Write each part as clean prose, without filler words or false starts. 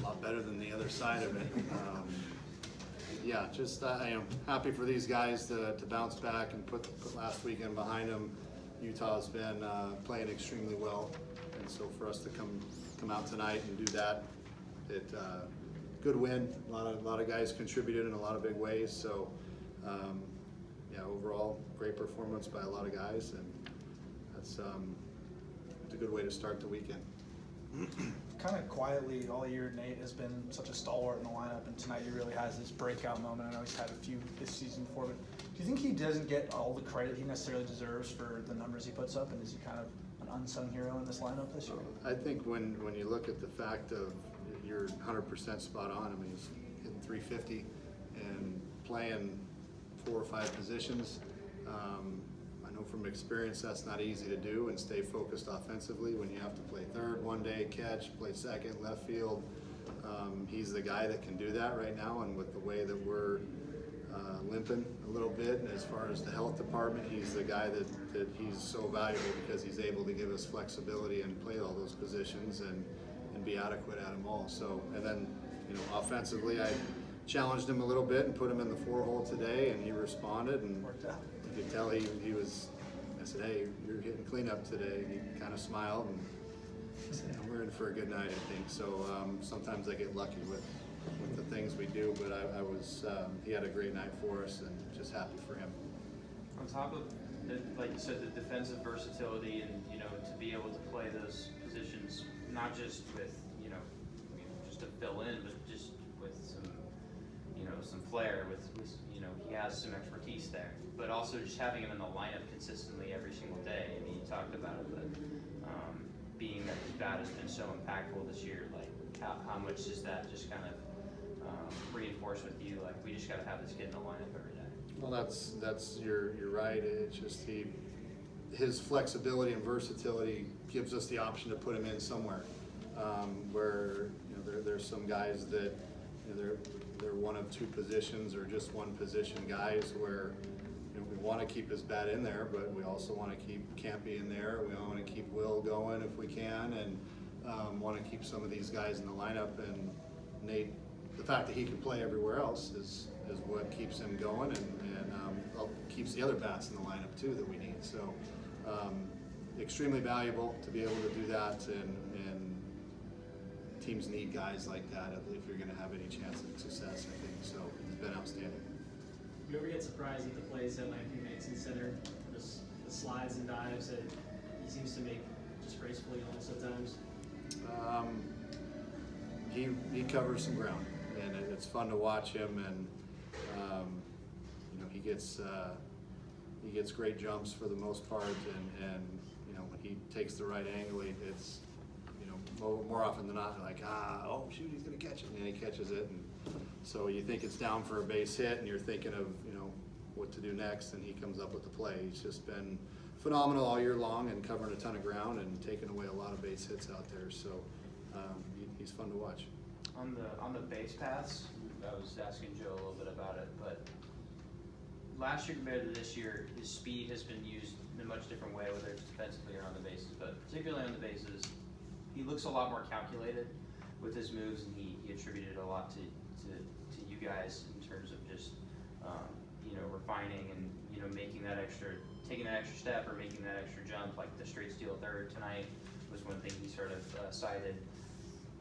a lot better than the other side of it. Yeah, just I am happy for these guys to bounce back and put last weekend behind them. Utah's been playing extremely well, and so for us to come out tonight and do that, good win. A lot of guys contributed in a lot of big ways. So yeah, overall great performance by a lot of guys, and that's it's a good way to start the weekend. Kind of quietly all year, Nate has been such a stalwart in the lineup, and tonight he really has this breakout moment. I know he's had a few this season before, but do you think he doesn't get all the credit he necessarily deserves for the numbers he puts up, and is he kind of an unsung hero in this lineup this year? I think when you look at the fact of you're 100% spot on. I mean, he's hitting 350 and playing 4 or 5 positions. I know from experience that's not easy to do and stay focused offensively when you have to play third one day, catch, play second, left field. He's the guy that can do that right now, and with the way that we're limping a little bit, and as far as the health department, he's the guy that he's so valuable because he's able to give us flexibility and play all those positions and be adequate at them all. So, and then, you know, offensively, I challenged him a little bit and put him in the 4-hole today, and he responded, and Worked out. you could tell he was, I said, hey, you're hitting cleanup today. And he kind of smiled, and we're in for a good night, I think. So sometimes I get lucky with the things we do, but I was, he had a great night for us, and just happy for him. On top of, like you said, the defensive versatility, and you know, to be able to play those positions, not just with, you know, just to fill in, but just with some, you know, some flair. With you know, he has some expertise there, but also just having him in the lineup consistently every single day. I mean, you talked about it, but being that his bat has been so impactful this year, like how much does that just kind of reinforce with you? Like, we just got to have this kid in the lineup every day. Well, that's you're right. It's just his flexibility and versatility gives us the option to put him in somewhere. Where, you know, there's some guys that, you know, they're one of 2 positions or just one position guys where, you know, we want to keep his bat in there, but we also want to keep Campy in there. We want to keep Will going if we can, and want to keep some of these guys in the lineup. And Nate, the fact that he can play everywhere else is what keeps him going, and keeps the other bats in the lineup too that we need. So extremely valuable to be able to do that, and teams need guys like that if you're going to have any chance of success, I think. So he's been outstanding. You ever get surprised at the plays that Lampe makes in center? Just the slides and dives that he seems to make just gracefully almost at times? He covers some ground, and it's fun to watch him, and you know, he gets great jumps for the most part, and you know, when he takes the right angle, it's, you know, more often than not, like, oh shoot, he's gonna catch it, and he catches it, and so you think it's down for a base hit, and you're thinking of, you know, what to do next, and he comes up with the play. He's just been phenomenal all year long, and covering a ton of ground and taking away a lot of base hits out there. So he's fun to watch. On the base paths, I was asking Joe a little bit about it, but last year compared to this year, his speed has been used in a much different way, whether it's defensively or on the bases, but particularly on the bases, he looks a lot more calculated with his moves, and he attributed a lot to you guys in terms of just you know, refining and, you know, taking that extra step or making that extra jump. Like the straight steal third tonight was one thing he sort of cited.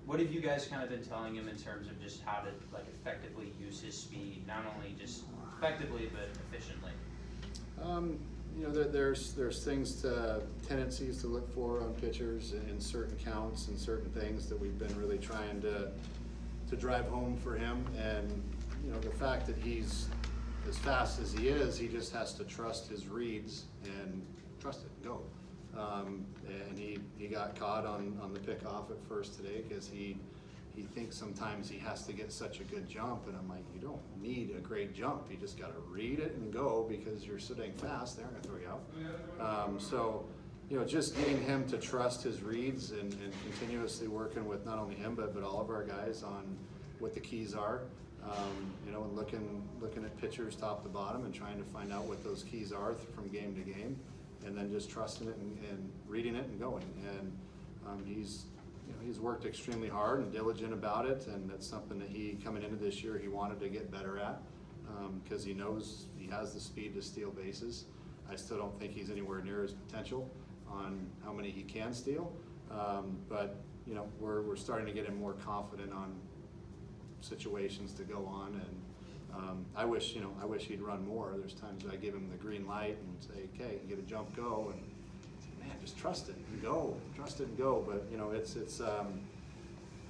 What have you guys kind of been telling him in terms of just how to, like, effectively use his speed, not only just effectively but efficiently? You know, there's things tendencies to look for on pitchers in certain counts and certain things that we've been really trying to drive home for him. And you know, the fact that he's as fast as he is, he just has to trust his reads and trust it and go. And he got caught on the pickoff at first today because he thinks sometimes he has to get such a good jump, and I'm like, you don't need a great jump. You just got to read it and go, because you're so dang fast, they're going to throw you out. So, you know, just getting him to trust his reads and continuously working with not only him but all of our guys on what the keys are. You know, and looking at pitchers top to bottom and trying to find out what those keys are from game to game, and then just trusting it and reading it and going. And he's he's worked extremely hard and diligent about it, and that's something that he, coming into this year, he wanted to get better at, because he knows he has the speed to steal bases. I still don't think he's anywhere near his potential on how many he can steal, but we're starting to get him more confident on situations to go on, and I wish he'd run more. There's times I give him the green light and say, okay, get a jump, go, and man, just trust it and go, but it's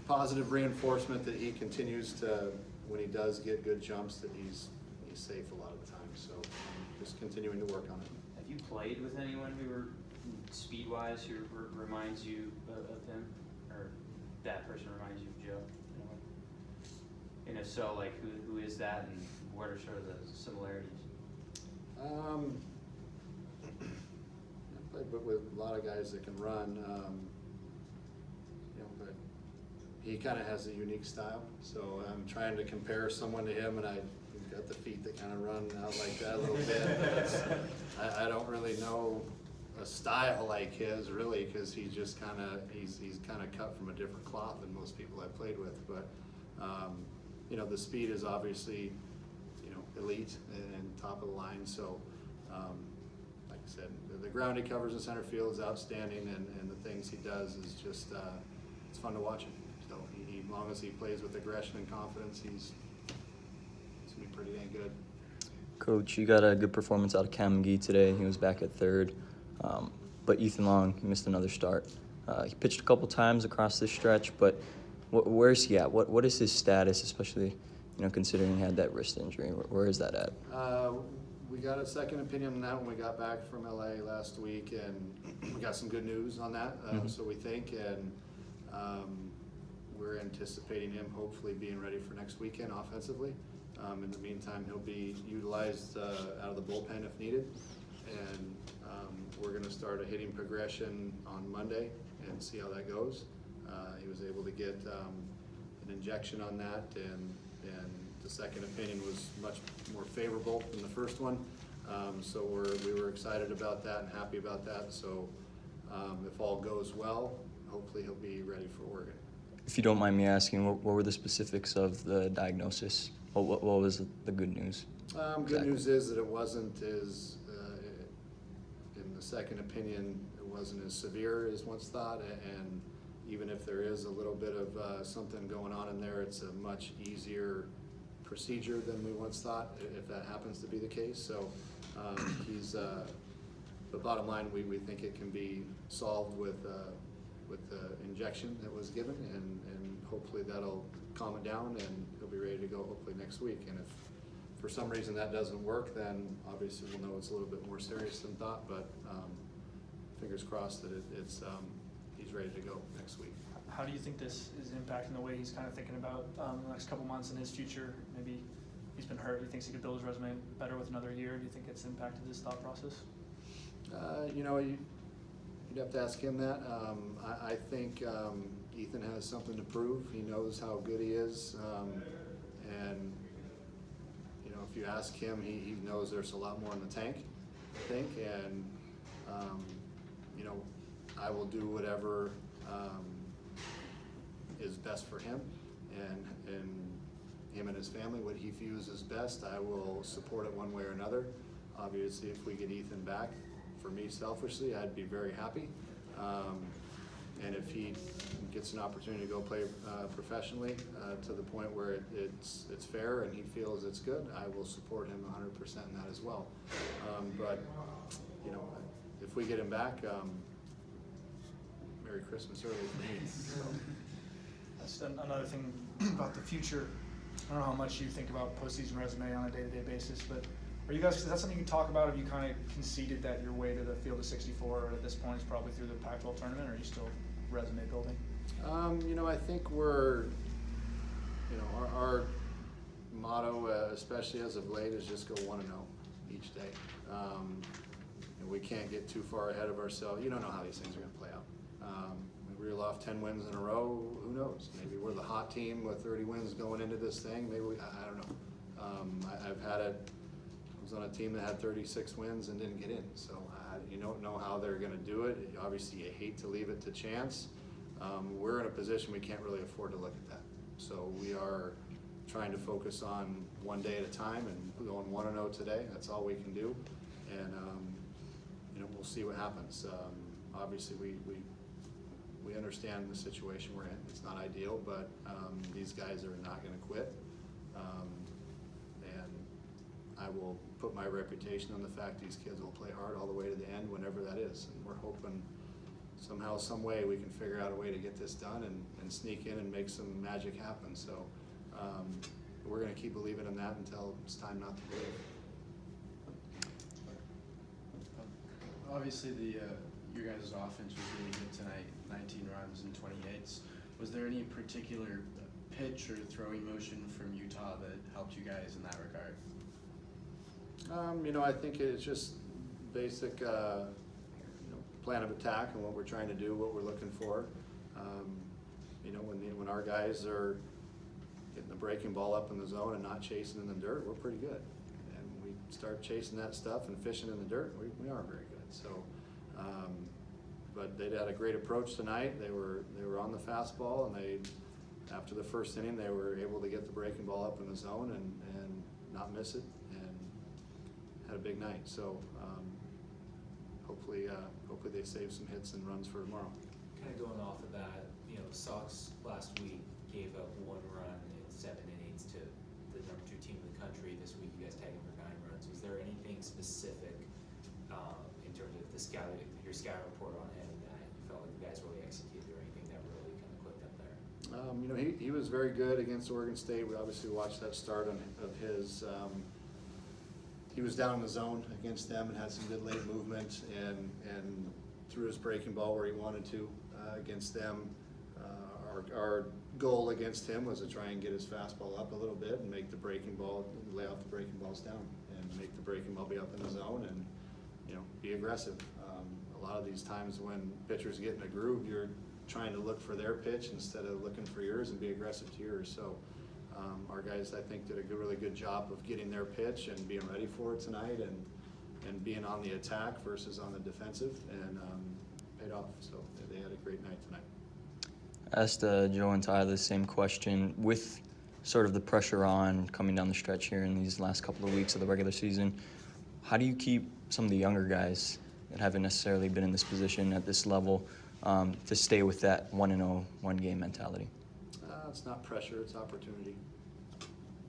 positive reinforcement that he continues to, when he does get good jumps, that he's safe a lot of the time, so just continuing to work on it. Have you played with anyone who were speed-wise who reminds you of him, or that person reminds you of Joe? And if so, like who is that, and what are sort of the similarities? I played with a lot of guys that can run, but he kind of has a unique style. So I'm trying to compare someone to him, and he's got the feet that kind of run out like that a little bit. I don't really know a style like his, really, because he's just he's kind of cut from a different cloth than most people I've played with. But the speed is obviously elite and top of the line. So like I said, the ground he covers in center field is outstanding, and the things he does is just it's fun to watch him. So as long as he plays with aggression and confidence, he's gonna be pretty dang good. Coach, you got a good performance out of Cam McGee today. He was back at third, but Ethan Long, he missed another start. He pitched a couple times across this stretch, but where's he at? What is his status, especially considering he had that wrist injury? Where is that at? We got a second opinion on that when we got back from LA last week, and we got some good news on that. So we think, and we're anticipating him hopefully being ready for next weekend offensively. In the meantime, he'll be utilized out of the bullpen if needed, and we're going to start a hitting progression on Monday and see how that goes. He was able to get an injection on that, and the second opinion was much more favorable than the first one. So we were excited about that and happy about that. So if all goes well, hopefully he'll be ready for Oregon. If you don't mind me asking, what were the specifics of the diagnosis? What was the good news? Good news is that it wasn't as, in the second opinion, it wasn't as severe as once thought, and even if there is a little bit of something going on in there, it's a much easier procedure than we once thought, if that happens to be the case. So he's, the bottom line, we think it can be solved with the injection that was given, and hopefully that'll calm it down, and he'll be ready to go hopefully next week. And if for some reason that doesn't work, then obviously we'll know it's a little bit more serious than thought, but fingers crossed that it's he's ready to go next week. How do you think this is impacting the way he's kind of thinking about the next couple months in his future? Maybe he's been hurt. He thinks he could build his resume better with another year. Do you think it's impacted his thought process? You'd have to ask him that. I think Ethan has something to prove. He knows how good he is, and if you ask him, he knows there's a lot more in the tank, I think, and I will do whatever is best for him and him and his family. What he views as best, I will support it one way or another. Obviously, if we get Ethan back, for me selfishly, I'd be very happy. And if he gets an opportunity to go play professionally to the point where it's fair and he feels it's good, I will support him 100% in that as well. But if we get him back, Merry Christmas early for me. So. That's another thing about the future. I don't know how much you think about postseason resume on a day-to-day basis, but are you guys, is that something you can talk about? Have you kind of conceded that your way to the field of 64 at this point is probably through the Pac-12 tournament, or are you still resume building? I think we're, our motto, especially as of late, is just go 1-0 each day. And we can't get too far ahead of ourselves. You don't know how these things are going to play out. We reel off 10 wins in a row. Who knows? Maybe we're the hot team with 30 wins going into this thing. Maybe I don't know. I've had it. I was on a team that had 36 wins and didn't get in. So you don't know how they're going to do it. Obviously, you hate to leave it to chance. we're in a position we can't really afford to look at that. So we are trying to focus on one day at a time and going 1-0 today. That's all we can do, and we'll see what happens. Obviously, we understand the situation we're in. It's not ideal, but these guys are not going to quit, and I will put my reputation on the fact these kids will play hard all the way to the end, whenever that is. And we're hoping somehow, some way, we can figure out a way to get this done and sneak in and make some magic happen. So we're going to keep believing in that until it's time not to believe. Obviously, your guys' offense was really good tonight, 19 runs and 28s. Was there any particular pitch or throwing motion from Utah that helped you guys in that regard? I think it's just basic plan of attack and what we're trying to do, what we're looking for. When our guys are getting the breaking ball up in the zone and not chasing in the dirt, we're pretty good. And we start chasing that stuff and fishing in the dirt, we aren't very good. So, but they had a great approach tonight. They were on the fastball, and after the first inning, they were able to get the breaking ball up in the zone and not miss it, and had a big night. So hopefully they save some hits and runs for tomorrow. Kind of going off of that, Sox last week gave up 1 run in 7 innings to the number 2 team in the country. This week you guys tagged them for 9 runs. Was there anything specific in terms of your scouting report on him that you felt like you guys really executed, or anything that really kind of clicked up there? He was very good against Oregon State. We obviously watched that start of his. He was down in the zone against them and had some good late movement and threw his breaking ball where he wanted to against them. Our goal against him was to try and get his fastball up a little bit and make the breaking ball, lay off the breaking balls down, and make the breaking ball be up in the zone and be aggressive. A lot of these times when pitchers get in a groove, you're trying to look for their pitch instead of looking for yours and be aggressive to yours. So our guys, I think, did a really good job of getting their pitch and being ready for it tonight, and being on the attack versus on the defensive, and paid off. So they had a great night tonight. I asked Joe and Ty the same question. With sort of the pressure on coming down the stretch here in these last couple of weeks of the regular season, how do you keep some of the younger guys that haven't necessarily been in this position at this level to stay with that 1-0 one-game mentality? It's not pressure, it's opportunity.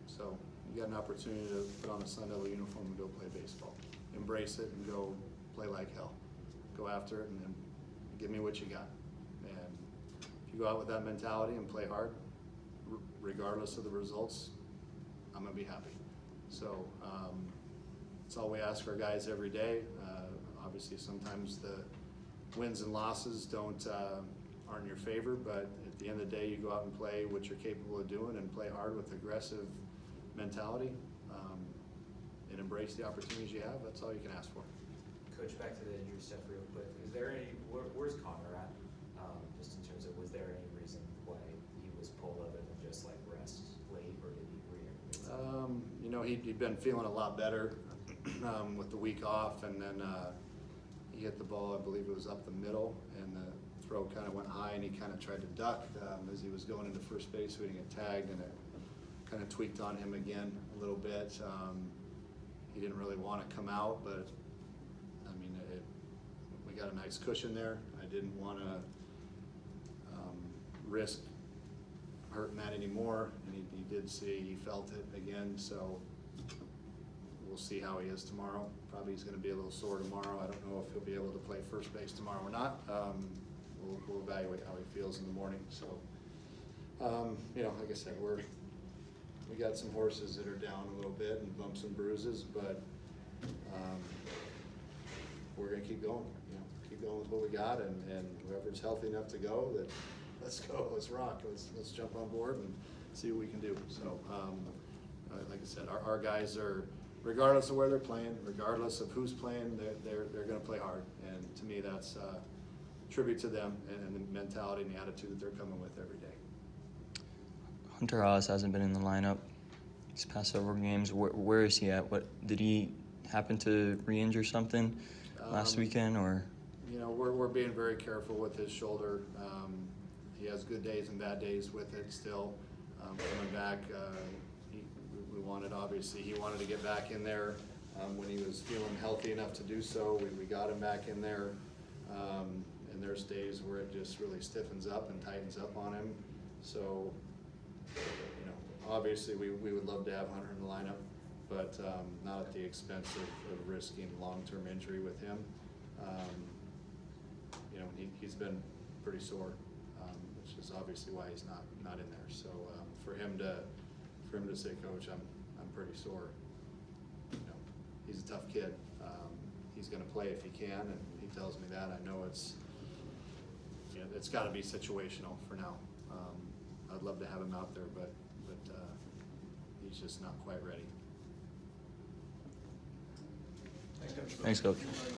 So you got an opportunity to put on a Sun Devil uniform and go play baseball. Embrace it and go play like hell. Go after it and then give me what you got. And if you go out with that mentality and play hard, regardless of the results, I'm gonna be happy. So that's all we ask our guys every day. Obviously, sometimes the wins and losses aren't in your favor, but at the end of the day, you go out and play what you're capable of doing and play hard with aggressive mentality, and embrace the opportunities you have. That's all you can ask for. Coach, back to the injury stuff real quick. Is there where's Connor at? Just in terms of, was there any reason why he was pulled other than just like rest late, or did he re-aggravate? He'd been feeling a lot better with the week off, and then he hit the ball, I believe it was up the middle, and the throw kind of went high, and he kind of tried to duck as he was going into first base, so he didn't get tagged, and it kind of tweaked on him again a little bit. He didn't really want to come out, but we got a nice cushion there. I didn't want to risk hurting that anymore, and he felt it again, so we'll see how he is tomorrow. Probably he's going to be a little sore tomorrow. I don't know if he'll be able to play first base tomorrow or not. We'll evaluate how he feels in the morning. So, like I said, we got some horses that are down a little bit and bumps and bruises, but we're going to keep going. Keep going with what we got, and whoever's healthy enough to go, let's go, let's rock, let's jump on board and see what we can do. So, like I said, our guys are, regardless of where they're playing, regardless of who's playing, they're going to play hard, and to me that's a tribute to them and the mentality and the attitude that they're coming with every day. Hunter Haas hasn't been in the lineup these past several games. Where is he at? What did he happen to re-injure something last weekend, or? We're being very careful with his shoulder. he has good days and bad days with it still. Coming back, we wanted, obviously, he wanted to get back in there when he was feeling healthy enough to do so. We got him back in there. And there's days where it just really stiffens up and tightens up on him. So, you know, obviously we would love to have Hunter in the lineup, but not at the expense of risking long-term injury with him. You know, he's been pretty sore, which is obviously why he's not in there. So for him to say, Coach, I'm pretty sore. You know, he's a tough kid. He's going to play if he can, and he tells me that. I know it's got to be situational for now. I'd love to have him out there, but he's just not quite ready. Thanks, Coach. Thanks, Coach.